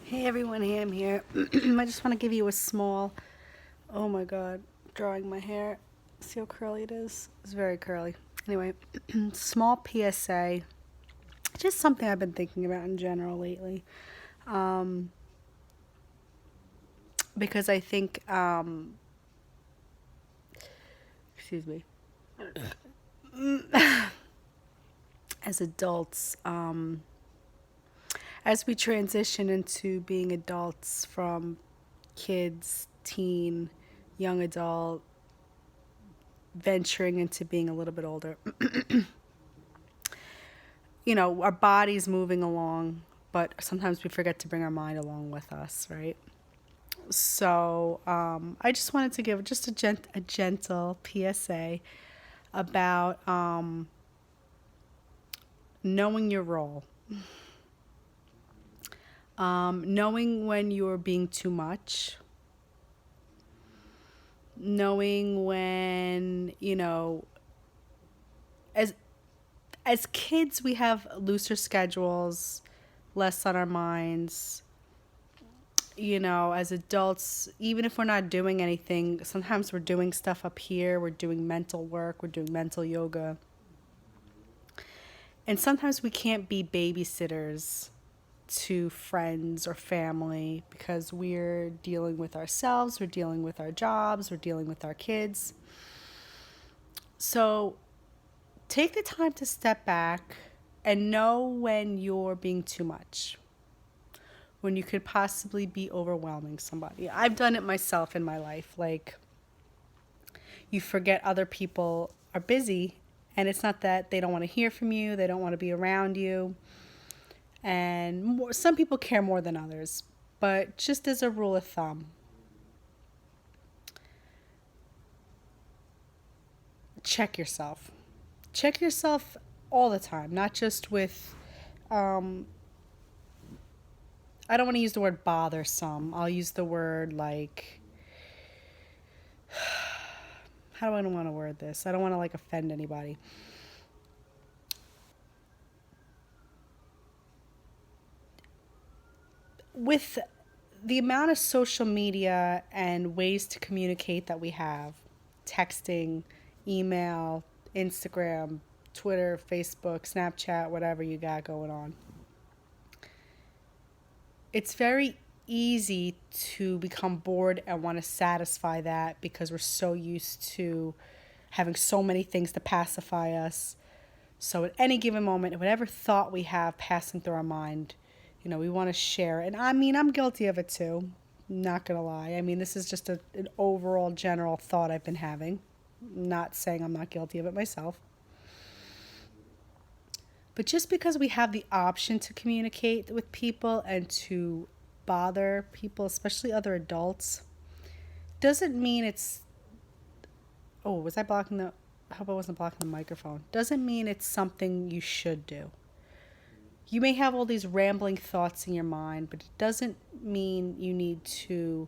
Hey everyone, Ham here. I just want to give you a small, oh my god, drawing my hair. See how curly it is? It's very curly. Anyway, small PSA. Just something I've been thinking about in general lately. Um, because I think, excuse me, as adults, as we transition into being adults from kids, teen, young adult, venturing into being a little bit older, our body's moving along, but sometimes we forget to bring our mind along with us, right? So I just wanted to give just a gentle PSA about knowing your role, knowing when you're being too much, knowing when as as kids we have looser schedules, less on our minds. As adults, even if we're not doing anything, sometimes we're doing stuff up here, we're doing mental work, we're doing mental yoga. And sometimes we can't be babysitters to friends or family because we're dealing with ourselves, we're dealing with our jobs, we're dealing with our kids. So take the time to step back and know when you're being too much, when you could possibly be overwhelming somebody. I've done it myself in my life. Like, you forget other people are busy, and it's not that they don't want to hear from you, they don't want to be around you. And some people care more than others. But just as a rule of thumb, check yourself. Check yourself all the time, not just with um, I don't want to use the word bothersome. I'll use the word like, how do I want to word this? I don't want to like offend anybody. With the amount of social media and ways to communicate that we have, texting, email, Instagram, Twitter, Facebook, Snapchat, whatever you got going on, it's very easy to become bored and want to satisfy that because we're so used to having so many things to pacify us. So at any given moment, whatever thought we have passing through our mind, we want to share it. And I mean, I'm guilty of it too. Not going to lie. I mean, this is just an overall general thought I've been having. Not saying I'm not guilty of it myself. But just because we have the option to communicate with people and to bother people, especially other adults, doesn't mean it's. Oh, was I blocking the. I hope I wasn't blocking the microphone. Doesn't mean it's something you should do. You may have all these rambling thoughts in your mind, but it doesn't mean you need to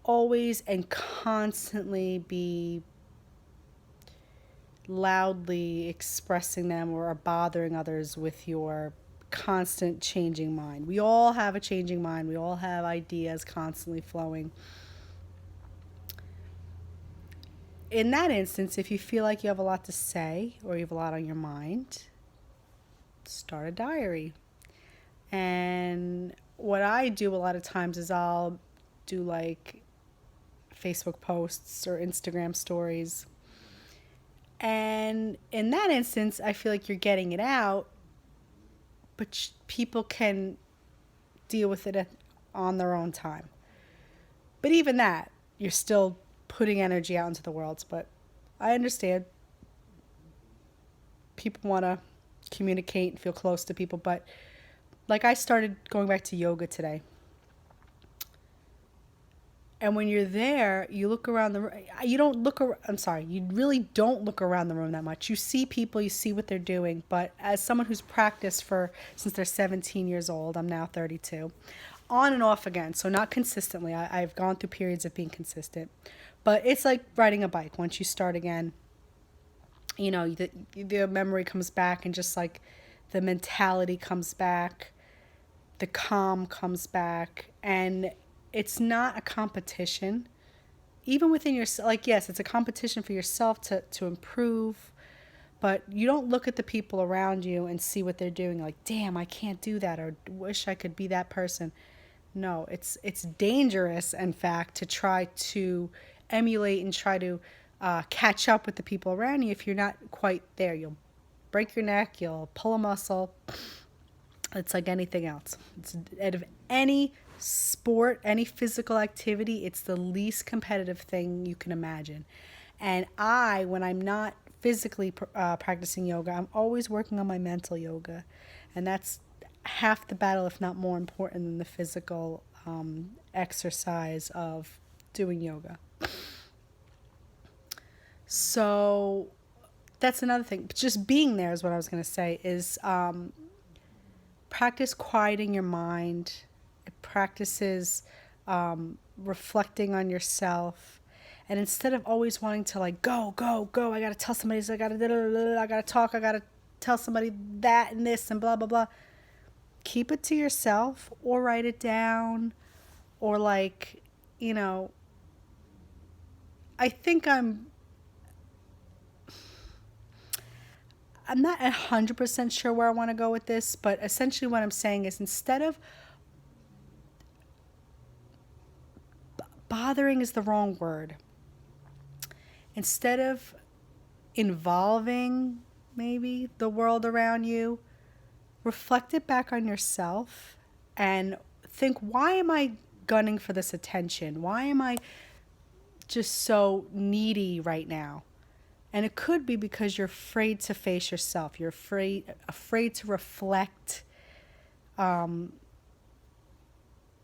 always and constantly be loudly expressing them or bothering others with your constant changing mind. We all have a changing mind. We all have ideas constantly flowing. In that instance, if you feel like you have a lot to say or you have a lot on your mind, start a diary. And what I do a lot of times is I'll do like Facebook posts or Instagram stories. And in that instance, I feel like you're getting it out, but people can deal with it on their own time. But even that, you're still putting energy out into the world. But I understand people want to communicate and feel close to people, but like I started going back to yoga today. And when you're there, you look around the room. You don't look around, I'm sorry, you really don't look around the room that much. You see people, you see what they're doing. But as someone who's practiced since they're 17 years old, I'm now 32, on and off again. So not consistently. I've gone through periods of being consistent. But it's like riding a bike. Once you start again, the memory comes back and just like the mentality comes back. the calm comes back, and it's not a competition. Even within yourself, like, yes, it's a competition for yourself to improve, but you don't look at the people around you and see what they're doing like, damn, I can't do that, or wish I could be that person. No, it's dangerous, in fact, to try to emulate and try to catch up with the people around you if you're not quite there. You'll break your neck, you'll pull a muscle. It's like anything else. It's out of any sport, any physical activity, it's the least competitive thing you can imagine. And when I'm not physically practicing yoga, I'm always working on my mental yoga. And that's half the battle, if not more important than the physical exercise of doing yoga. So that's another thing. But just being there is what I was going to say, is practice quieting your mind. It practices reflecting on yourself. And instead of always wanting to like, go, go, go, I got to tell somebody, I got to talk, I got to tell somebody that and this and blah, blah, blah. Keep it to yourself, or write it down, or like, I think I'm not 100% sure where I want to go with this, but essentially what I'm saying is, instead of bothering is the wrong word. Instead of involving maybe the world around you, reflect it back on yourself and think, why am I gunning for this attention? Why am I just so needy right now? And it could be because you're afraid to face yourself. You're afraid to reflect,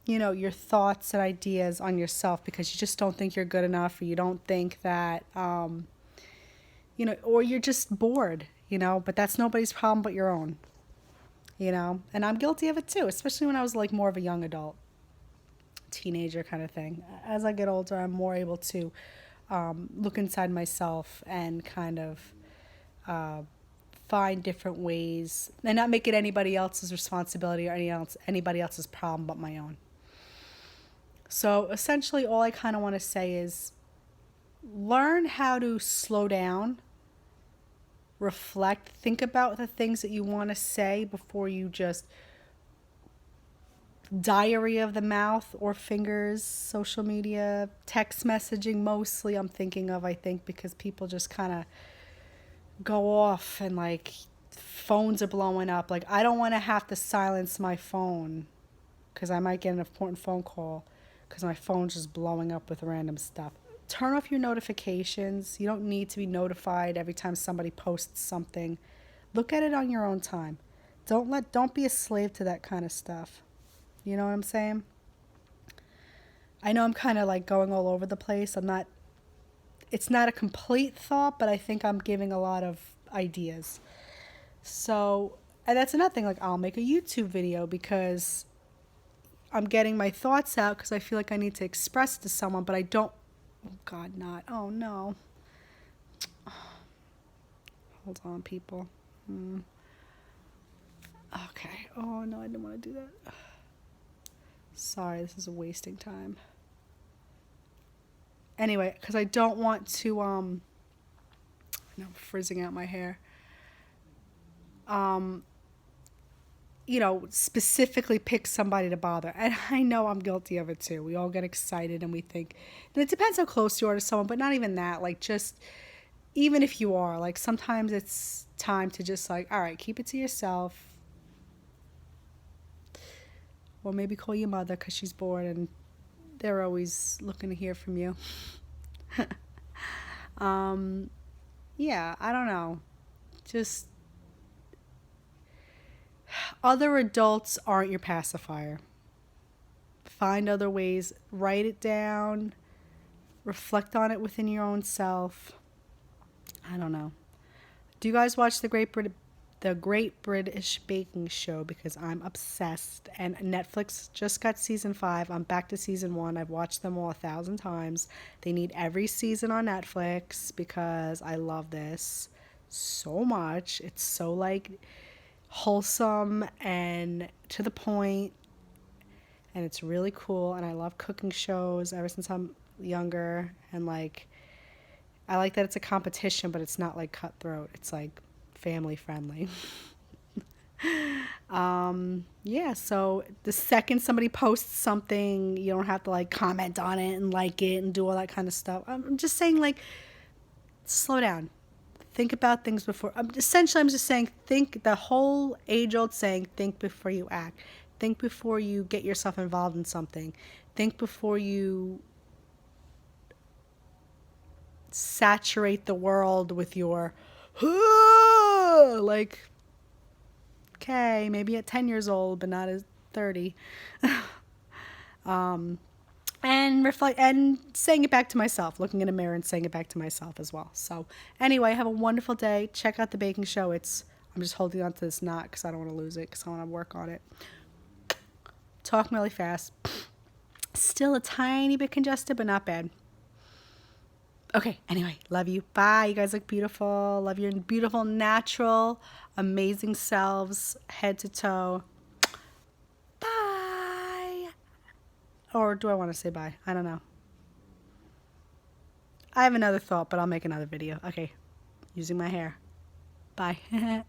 your thoughts and ideas on yourself, because you just don't think you're good enough, or you don't think that, or you're just bored, but that's nobody's problem but your own, and I'm guilty of it too, especially when I was like more of a young adult, teenager kind of thing. As I get older, I'm more able to look inside myself and kind of find different ways, and not make it anybody else's responsibility or anybody else's problem but my own. So essentially all I kind of want to say is, learn how to slow down, reflect, think about the things that you want to say before you just diary of the mouth or fingers, social media, text messaging mostly I'm thinking of, I think, because people just kind of go off and like phones are blowing up. Like, I don't want to have to silence my phone because I might get an important phone call because my phone's just blowing up with random stuff. Turn off your notifications. You don't need to be notified every time somebody posts something. Look at it on your own time. Don't be a slave to that kind of stuff. You know what I'm saying? I know I'm kind of like going all over the place. It's not a complete thought, but I think I'm giving a lot of ideas. So, and that's another thing, like, I'll make a YouTube video because I'm getting my thoughts out because I feel like I need to express to someone, but I don't, oh God, not, oh no. Hold on, people. Okay, oh no, I didn't want to do that. Sorry, this is wasting time. Anyway, because I don't want to, I'm frizzing out my hair. Specifically pick somebody to bother. And I know I'm guilty of it too. We all get excited and we think, and it depends how close you are to someone, but not even that. Like, just, even if you are, like, sometimes it's time to just like, all right, keep it to yourself. Or maybe call your mother because she's bored and they're always looking to hear from you. Yeah, I don't know. Just, other adults aren't your pacifier. Find other ways. Write it down. Reflect on it within your own self. I don't know. Do you guys watch the Great British Baking Show? Because I'm obsessed. And Netflix just got season 5. I'm back to season 1. I've watched them all 1,000 times. They need every season on Netflix because I love this so much. It's so like wholesome and to the point, and it's really cool. And I love cooking shows ever since I'm younger. And like, I like that it's a competition, but it's not like cutthroat. It's like family friendly. Yeah, so the second somebody posts something, you don't have to like comment on it and like it and do all that kind of stuff. I'm just saying, like, slow down. Think about things before. I'm just saying, think the whole age old saying, think before you act. Think before you get yourself involved in something. Think before you saturate the world with your, like, okay, maybe at 10 years old, but not at 30. And reflect and saying it back to myself, looking in a mirror and saying it back to myself as well. So anyway, have a wonderful day. Check out the baking show. I'm just holding on to this knot because I don't want to lose it because I want to work on it. Talking really fast. Still a tiny bit congested, but not bad. Okay, anyway, love you. Bye. You guys look beautiful. Love your beautiful, natural, amazing selves, head to toe. Bye. Or do I want to say bye? I don't know. I have another thought, but I'll make another video. Okay, using my hair. Bye.